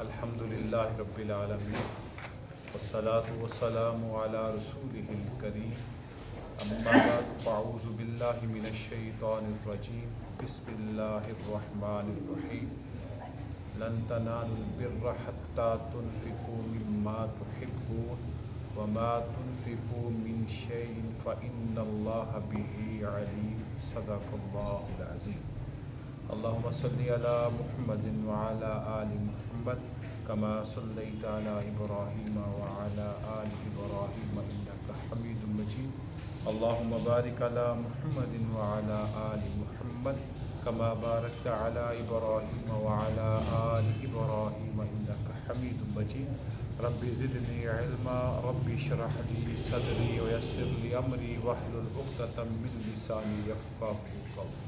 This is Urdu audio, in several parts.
الحمدللہ رب العالمین والصلاة والسلام علی رسولہ الکریم اما بعد فاعوذ باللہ من الشیطان الرجیم بسم اللہ الرحمن الرحیم لن تنالوا البر حتى تنفقوا مما تحبون وما تنفقوا من شيء فإن الله به عليم صدق الله العظيم اللهم صل على محمد وعلى آل محمد كما صليت على إبراهيم وعلى آل إبراهيم إنك حميد مجيد اللهم بارك على محمد وعلى آل محمد كما باركت على إبراهيم وعلى آل إبراهيم إنك حميد مجيد رب زدني علما رب اشرح لي صدري ويسر لي أمري واحلل عقدة من لساني يفقهوا قولي۔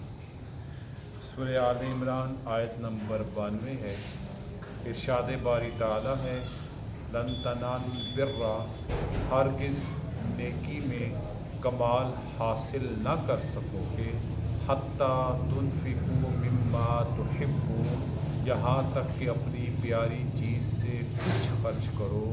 سورہ آل عمران آیت نمبر 92 ہے۔ ارشاد باری تعالیٰ ہے لن تنالوا البر، ہرگز نیکی میں کمال حاصل نہ کر سکو گے، حتی تنفقوا مما تحبون، یہاں تک کہ اپنی پیاری چیز سے کچھ خرچ کرو،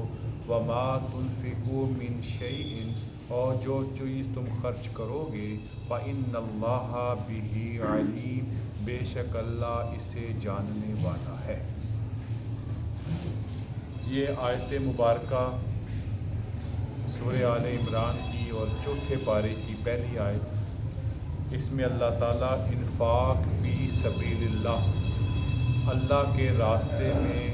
وما تنفقوا من شیء، اور جو چیز تم خرچ کرو گے، فإن اللہ بہ علیم، بے شک اللہ اسے جاننے والا ہے۔ یہ آیت مبارکہ سورہ آل عمران کی اور چوتھے پارے کی پہلی آیت، اس میں اللہ تعالیٰ انفاق فی سبیل اللہ کے راستے میں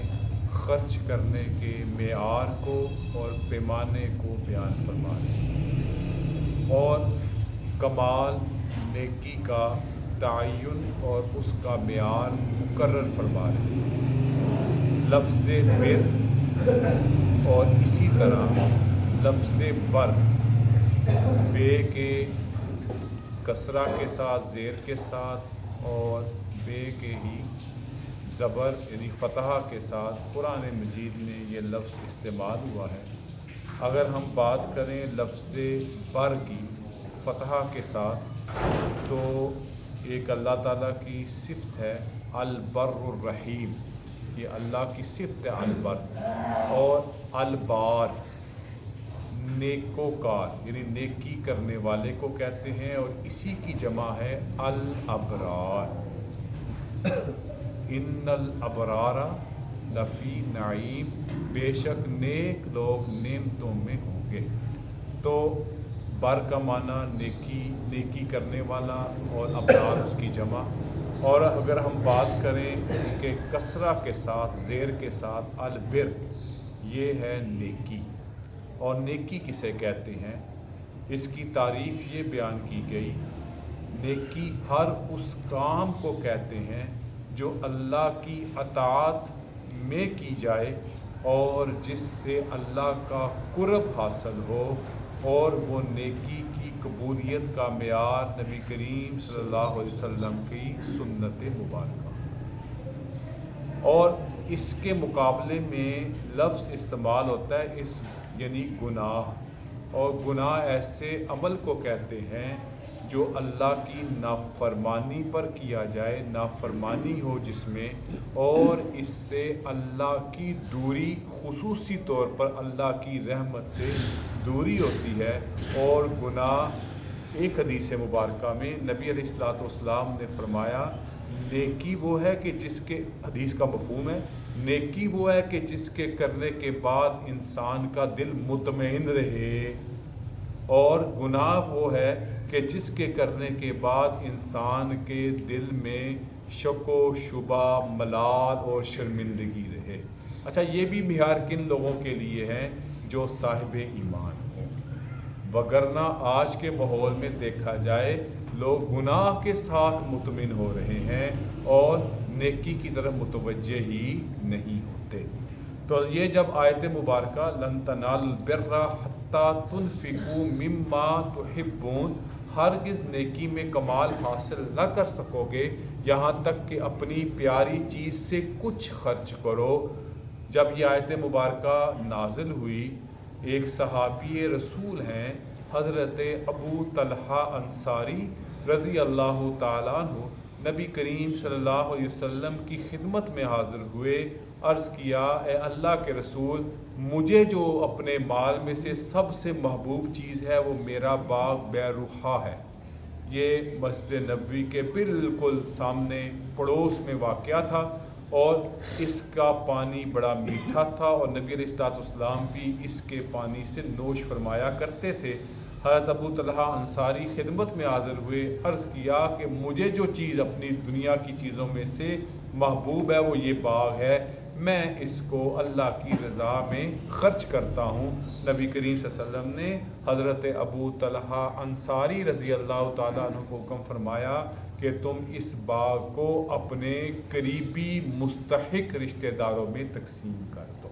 خرچ کرنے کے معیار کو اور پیمانے کو بیان فرما رہے ہیں، اور کمال نیکی کا تعین اور اس کا معیار مقرر فرما رہے ہیں۔ لفظ بر اور اسی طرح لفظ بر، بے کے کسرہ کے ساتھ، زیر کے ساتھ اور بے کے ہی زبر یعنی فتحہ کے ساتھ قرآن مجید میں یہ لفظ استعمال ہوا ہے۔ اگر ہم بات کریں لفظ بر کی فتحہ کے ساتھ، تو ایک اللہ تعالیٰ کی صفت ہے البر الرحیم، یہ اللہ کی صفت ہے البر، اور البار نیکوکار یعنی نیکی کرنے والے کو کہتے ہیں، اور اسی کی جمع ہے الابرار۔ ان الابرار لفی نعیم، بے شک نیک لوگ نعمتوں میں ہوں گے۔ تو بر کا معنی نیکی کرنے والا، اور ابرار اس کی جمع۔ اور اگر ہم بات کریں اس کے کسرہ کے ساتھ، زیر کے ساتھ، البر، یہ ہے نیکی۔ اور نیکی کسے کہتے ہیں، اس کی تعریف یہ بیان کی گئی، نیکی ہر اس کام کو کہتے ہیں جو اللہ کی اطاعت میں کی جائے اور جس سے اللہ کا قرب حاصل ہو، اور وہ نیکی کی قبولیت کا معیار نبی کریم صلی اللہ علیہ وسلم کی سنت مبارکہ۔ اور اس کے مقابلے میں لفظ استعمال ہوتا ہے یعنی گناہ، اور گناہ ایسے عمل کو کہتے ہیں جو اللہ کی نافرمانی پر کیا جائے، نافرمانی ہو جس میں، اور اس سے اللہ کی دوری، خصوصی طور پر اللہ کی رحمت سے دوری ہوتی ہے۔ اور گناہ، ایک حدیث مبارکہ میں نبی علیہ الصلوۃ والسلام نے فرمایا، نیکی وہ ہے کہ جس کے، حدیث کا مفہوم ہے، نیکی وہ ہے کہ جس کے کرنے کے بعد انسان کا دل مطمئن رہے، اور گناہ وہ ہے کہ جس کے کرنے کے بعد انسان کے دل میں شک و شبہ، ملال اور شرمندگی رہے۔ اچھا، یہ بھی معیار کن لوگوں کے لیے ہے؟ جو صاحب ایمان ہوں، وگرنہ آج کے ماحول میں دیکھا جائے لوگ گناہ کے ساتھ مطمئن ہو رہے ہیں اور نیکی کی طرف متوجہ ہی نہیں ہوتے۔ تو یہ جب آیت مبارکہ لن تنالوا البر حتی تنفقوا مما تحبون، ہرگز نیکی میں کمال حاصل نہ کر سکو گے یہاں تک کہ اپنی پیاری چیز سے کچھ خرچ کرو۔ جب یہ آیت مبارکہ نازل ہوئی، ایک صحابی رسول ہیں حضرت ابو طلحہ انصاری رضی اللہ تعالیٰ عنہ، نبی کریم صلی اللہ علیہ وسلم کی خدمت میں حاضر ہوئے، عرض کیا اے اللہ کے رسول، مجھے جو اپنے مال میں سے سب سے محبوب چیز ہے وہ میرا باغ بیروحا ہے۔ یہ مسجد نبوی کے بالکل سامنے پڑوس میں واقع تھا اور اس کا پانی بڑا میٹھا تھا اور نبی علیہ السلام بھی اس کے پانی سے نوش فرمایا کرتے تھے۔ حضرت ابو طلحہ انصاری خدمت میں حاضر ہوئے، عرض کیا کہ مجھے جو چیز اپنی دنیا کی چیزوں میں سے محبوب ہے وہ یہ باغ ہے، میں اس کو اللہ کی رضا میں خرچ کرتا ہوں۔ نبی کریم صلی اللہ علیہ وسلم نے حضرت ابو طلحہ انصاری رضی اللہ تعالیٰ عنہ کو حکم فرمایا کہ تم اس باغ کو اپنے قریبی مستحق رشتہ داروں میں تقسیم کر دو۔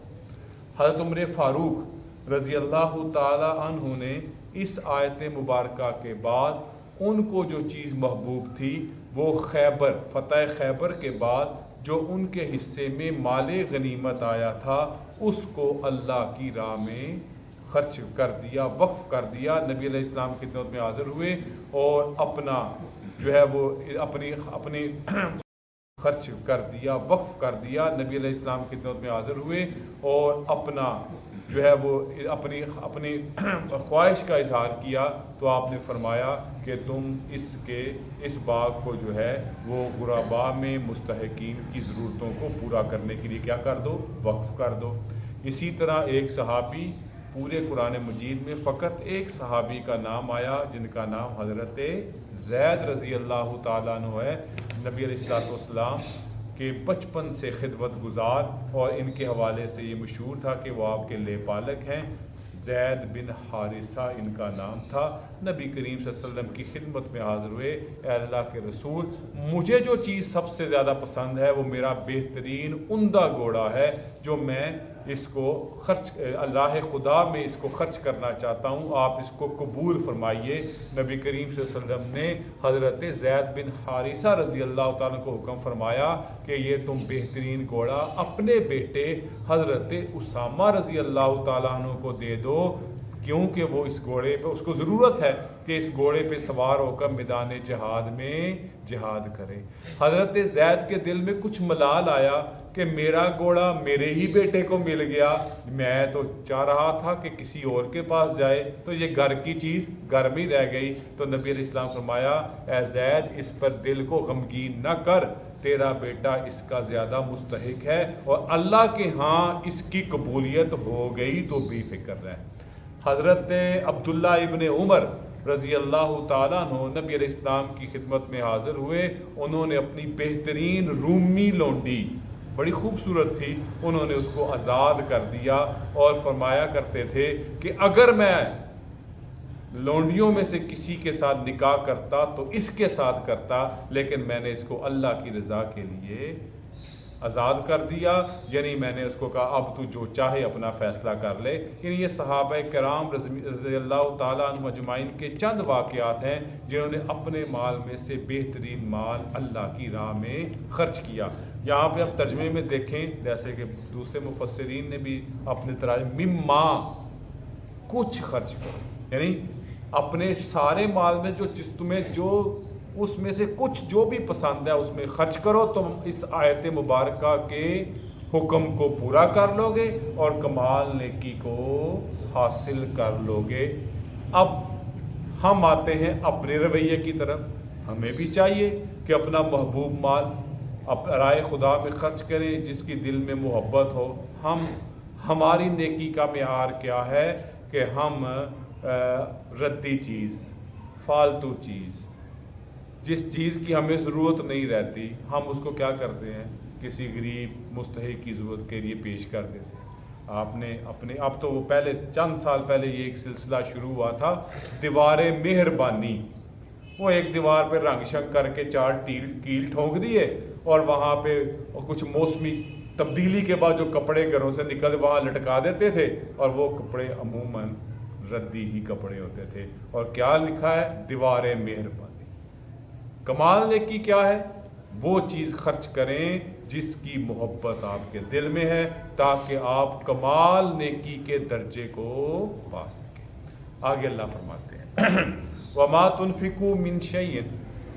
حضرت عمر فاروق رضی اللہ تعالیٰ عنہ نے اس آیت مبارکہ کے بعد ان کو جو چیز محبوب تھی وہ خیبر، فتح خیبر کے بعد جو ان کے حصے میں مال غنیمت آیا تھا اس کو اللہ کی راہ میں خرچ کر دیا، وقف کر دیا۔ نبی علیہ السلام کی خدمت میں حاضر ہوئے اور اپنا جو ہے وہ اپنی خرچ کر دیا، وقف کر دیا۔ نبی علیہ السلام کی خدمت میں حاضر ہوئے اور اپنا جو ہے وہ اپنی خواہش کا اظہار کیا تو آپ نے فرمایا کہ تم اس باغ کو جو ہے وہ غرباء میں مستحقین کی ضرورتوں کو پورا کرنے کے لیے کیا کر دو، وقف کر دو۔ اسی طرح ایک صحابی، پورے قرآن مجید میں فقط ایک صحابی کا نام آیا جن کا نام حضرت زید رضی اللہ تعالیٰ عنہ ہے۔ نبی علیہ السلام کہ بچپن سے خدمت گزار اور ان کے حوالے سے یہ مشہور تھا کہ وہ آپ کے لے پالک ہیں، زید بن حارثہ ان کا نام تھا۔ نبی کریم صلی اللہ علیہ وسلم کی خدمت میں حاضر ہوئے، اے اللہ کے رسول، مجھے جو چیز سب سے زیادہ پسند ہے وہ میرا بہترین عمدہ گھوڑا ہے جو میں اس کو راہ خدا میں اس کو خرچ کرنا چاہتا ہوں، آپ اس کو قبول فرمائیے۔ نبی کریم صلی اللہ علیہ وسلم نے حضرت زید بن حارثہ رضی اللہ تعالیٰ کو حکم فرمایا کہ یہ تم بہترین گھوڑا اپنے بیٹے حضرت اسامہ رضی اللہ تعالیٰ عنہ کو دے دو، کیونکہ وہ اس گھوڑے پہ اس کو ضرورت ہے کہ اس گھوڑے پہ سوار ہو کر میدان جہاد میں جہاد کرے۔ حضرت زید کے دل میں کچھ ملال آیا کہ میرا گھوڑا میرے ہی بیٹے کو مل گیا، میں تو چاہ رہا تھا کہ کسی اور کے پاس جائے، تو یہ گھر کی چیز گھر میں رہ گئی۔ تو نبی علیہ السلام فرمایا اے زید اس پر دل کو غمگین نہ کر، تیرا بیٹا اس کا زیادہ مستحق ہے اور اللہ کے ہاں اس کی قبولیت ہو گئی تو بے فکر رہ۔ حضرت عبداللہ ابن عمر رضی اللہ تعالیٰ عنہ نبی علیہ السلام کی خدمت میں حاضر ہوئے، انہوں نے اپنی بہترین رومی لونڈی، بڑی خوبصورت تھی، انہوں نے اس کو آزاد کر دیا اور فرمایا کرتے تھے کہ اگر میں لونڈیوں میں سے کسی کے ساتھ نکاح کرتا تو اس کے ساتھ کرتا، لیکن میں نے اس کو اللہ کی رضا کے لیے آزاد کر دیا، یعنی میں نے اس کو کہا اب تو جو چاہے اپنا فیصلہ کر لے۔ یعنی یہ صحابہ کرام رضی اللہ تعالیٰ عنہ اجمعین کے چند واقعات ہیں جنہوں نے اپنے مال میں سے بہترین مال اللہ کی راہ میں خرچ کیا۔ یہاں پہ اب ترجمے میں دیکھیں، جیسے کہ دوسرے مفسرین نے بھی اپنے ترجمے مما کچھ خرچ کرو، یعنی اپنے سارے مال میں جو چیز تمہیں جو اس میں سے کچھ جو بھی پسند ہے اس میں خرچ کرو، تم اس آیت مبارکہ کے حکم کو پورا کر لو گے اور کمال نیکی کو حاصل کر لو گے۔ اب ہم آتے ہیں اپنے رویے کی طرف، ہمیں بھی چاہیے کہ اپنا محبوب مال رائے خدا میں خرچ کریں جس کی دل میں محبت ہو۔ ہماری نیکی کا معیار کیا ہے کہ ہم ردی چیز، فالتو چیز، جس چیز کی ہمیں ضرورت نہیں رہتی ہم اس کو کیا کرتے ہیں، کسی غریب مستحق کی ضرورت کے لیے پیش کر دیتے ہیں۔ آپ نے اب تو وہ پہلے چند سال پہلے یہ ایک سلسلہ شروع ہوا تھا، دیوار مہربانی، وہ ایک دیوار پہ رنگ شنگ کر کے 4 کیل ٹھونک دیے اور وہاں پہ کچھ موسمی تبدیلی کے بعد جو کپڑے گھروں سے نکل وہاں لٹکا دیتے تھے اور وہ کپڑے عموماً ردی ہی کپڑے ہوتے تھے، اور کیا لکھا ہے، دیوار مہربانی۔ کمال نیکی کیا ہے؟ وہ چیز خرچ کریں جس کی محبت آپ کے دل میں ہے تاکہ آپ کمال نیکی کے درجے کو پا سکیں۔ آگے اللہ فرماتے ہیں وَمَا تُنْفِقُوا مِنْ شَيْءٍ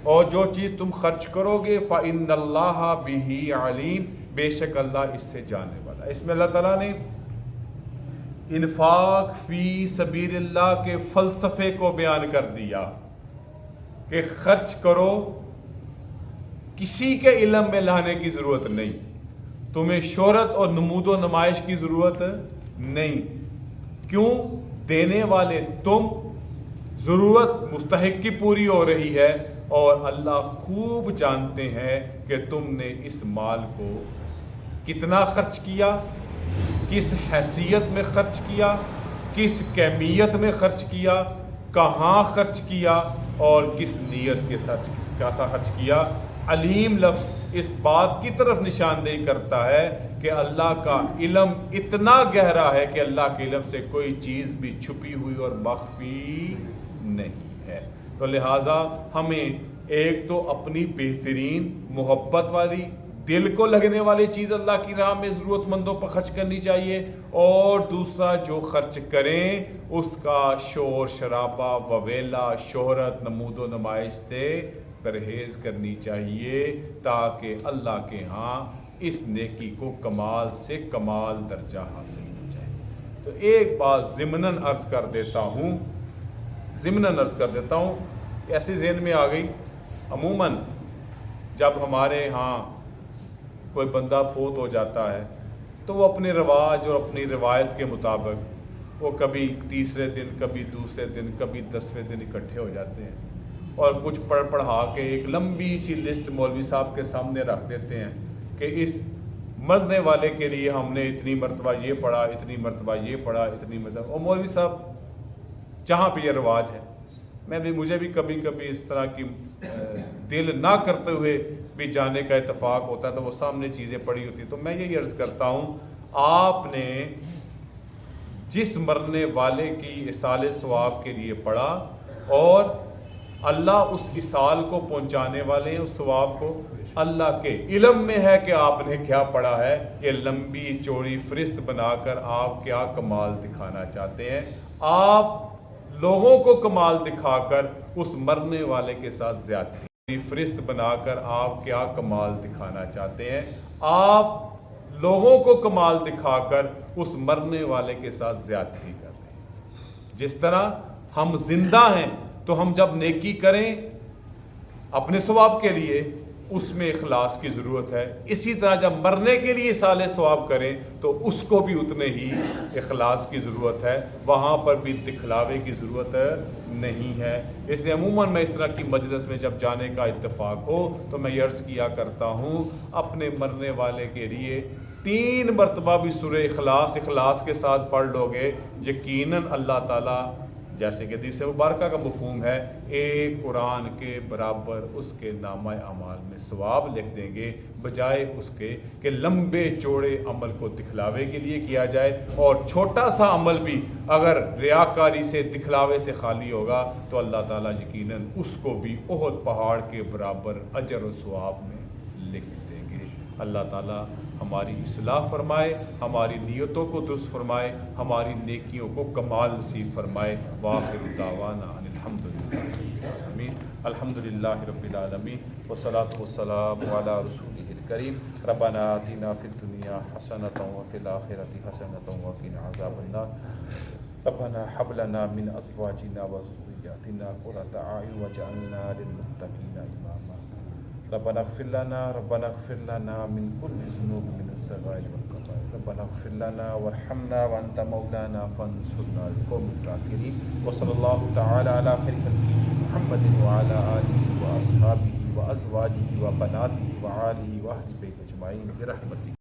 اور جو چیز تم خرچ کرو گے فَإِنَّ اللَّهَ بِهِ عَلِيمٌ، بے شک اللہ اس سے جاننے والا۔ اس میں اللہ تعالیٰ نے انفاق فی سبیل اللہ کے فلسفے کو بیان کر دیا کہ خرچ کرو، کسی کے علم میں لانے کی ضرورت نہیں، تمہیں شہرت اور نمود و نمائش کی ضرورت نہیں۔ کیوں؟ دینے والے تم، ضرورت مستحق کی پوری ہو رہی ہے، اور اللہ خوب جانتے ہیں کہ تم نے اس مال کو کتنا خرچ کیا، کس حیثیت میں خرچ کیا، کس کیمیت میں خرچ کیا، کہاں خرچ کیا، اور کس نیت کے ساتھ کیسا خرچ کیا۔ علیم لفظ اس بات کی طرف نشاندہی کرتا ہے کہ اللہ کا علم اتنا گہرا ہے کہ اللہ کے علم سے کوئی چیز بھی چھپی ہوئی اور مخفی نہیں ہے۔ تو لہٰذا ہمیں ایک تو اپنی بہترین محبت والی، دل کو لگنے والی چیز اللہ کی راہ میں ضرورت مندوں پر خرچ کرنی چاہیے، اور دوسرا جو خرچ کریں اس کا شور شرابہ وویلا، شہرت، نمود و نمائش سے پرہیز کرنی چاہیے، تاکہ اللہ کے ہاں اس نیکی کو کمال سے کمال درجہ حاصل ہو جائے۔ تو ایک بات ضمناً عرض کر دیتا ہوں، ایسی ذہن میں آ گئی، عموماً جب ہمارے ہاں کوئی بندہ فوت ہو جاتا ہے تو وہ اپنے رواج اور اپنی روایت کے مطابق وہ کبھی تیسرے دن، کبھی دوسرے دن، کبھی 10ویں دن اکٹھے ہو جاتے ہیں، اور کچھ پڑھا کے ایک لمبی سی لسٹ مولوی صاحب کے سامنے رکھ دیتے ہیں کہ اس مرنے والے کے لیے ہم نے اتنی مرتبہ یہ پڑھا، اتنی مرتبہ یہ پڑھا، اتنی مرتبہ۔ اور مولوی صاحب جہاں پہ یہ رواج ہے، مجھے بھی کبھی کبھی اس طرح کی دل نہ کرتے ہوئے بھی جانے کا اتفاق ہوتا ہے، تو وہ سامنے چیزیں پڑھی ہوتی ہیں، تو میں یہی عرض کرتا ہوں، آپ نے جس مرنے والے کی ایصال ثواب کے لیے پڑھا، اور اللہ اس ایصال کو پہنچانے والے ہیں، اس ثواب کو اللہ کے علم میں ہے کہ آپ نے کیا پڑھا ہے۔ یہ لمبی چوڑی فہرست بنا کر آپ کیا کمال دکھانا چاہتے ہیں؟ آپ لوگوں کو کمال دکھا کر اس مرنے والے کے ساتھ زیادتی، فہرست بنا کر آپ کیا کمال دکھانا چاہتے ہیں؟ آپ لوگوں کو کمال دکھا کر اس مرنے والے کے ساتھ زیادتی کر رہے ہیں۔ جس طرح ہم زندہ ہیں تو ہم جب نیکی کریں اپنے ثواب کے لیے، اس میں اخلاص کی ضرورت ہے، اسی طرح جب مرنے کے لیے ایصال ثواب کریں تو اس کو بھی اتنے ہی اخلاص کی ضرورت ہے، وہاں پر بھی دکھلاوے کی ضرورت نہیں ہے۔ اس لیے عموماً میں اس طرح کی مجلس میں جب جانے کا اتفاق ہو تو میں یہ عرض کیا کرتا ہوں، اپنے مرنے والے کے لیے 3 مرتبہ بھی سورہ اخلاص کے ساتھ پڑھ لو گے، یقیناً اللہ تعالیٰ، جیسے کہ حدیث مبارکہ کا مفہوم ہے، ایک قرآن کے برابر اس کے نامہ اعمال میں ثواب لکھ دیں گے، بجائے اس کے کہ لمبے چوڑے عمل کو دکھلاوے کے لیے کیا جائے، اور چھوٹا سا عمل بھی اگر ریاکاری سے، دکھلاوے سے خالی ہوگا تو اللہ تعالیٰ یقیناً اس کو بھی احد پہاڑ کے برابر اجر و ثواب میں لکھ دیں گے۔ اللہ تعالیٰ ہماری اصلاح فرمائے، ہماری نیتوں کو درست فرمائے، ہماری نیکیوں کو کمال نصیب فرمائے۔ وآخر دعوانا ان الحمدللہ رب العالمین، الحمدللہ رب العالمین، والصلاة والسلام علی رسولہ الکریم۔ ربنا آتنا فی الدنیا حسنۃ وفی الآخرۃ حسنۃ وقنا عذاب النار۔ ربنا هب لنا من ازواجنا وذرياتنا قرة اعین واجعلنا للمتقین اماما۔ ربنا اغفر لنا من كل ذنوب من الصغائر والكبائر۔ ربنا اغفر لنا وارحمنا وانت مولانا فانصرنا على القوم الكافرين۔ وصلى الله تعالى على خير خلقه محمد وعلى آله وأصحابه وأزواجه وبناته وآله وأهل بيته أجمعين برحمته۔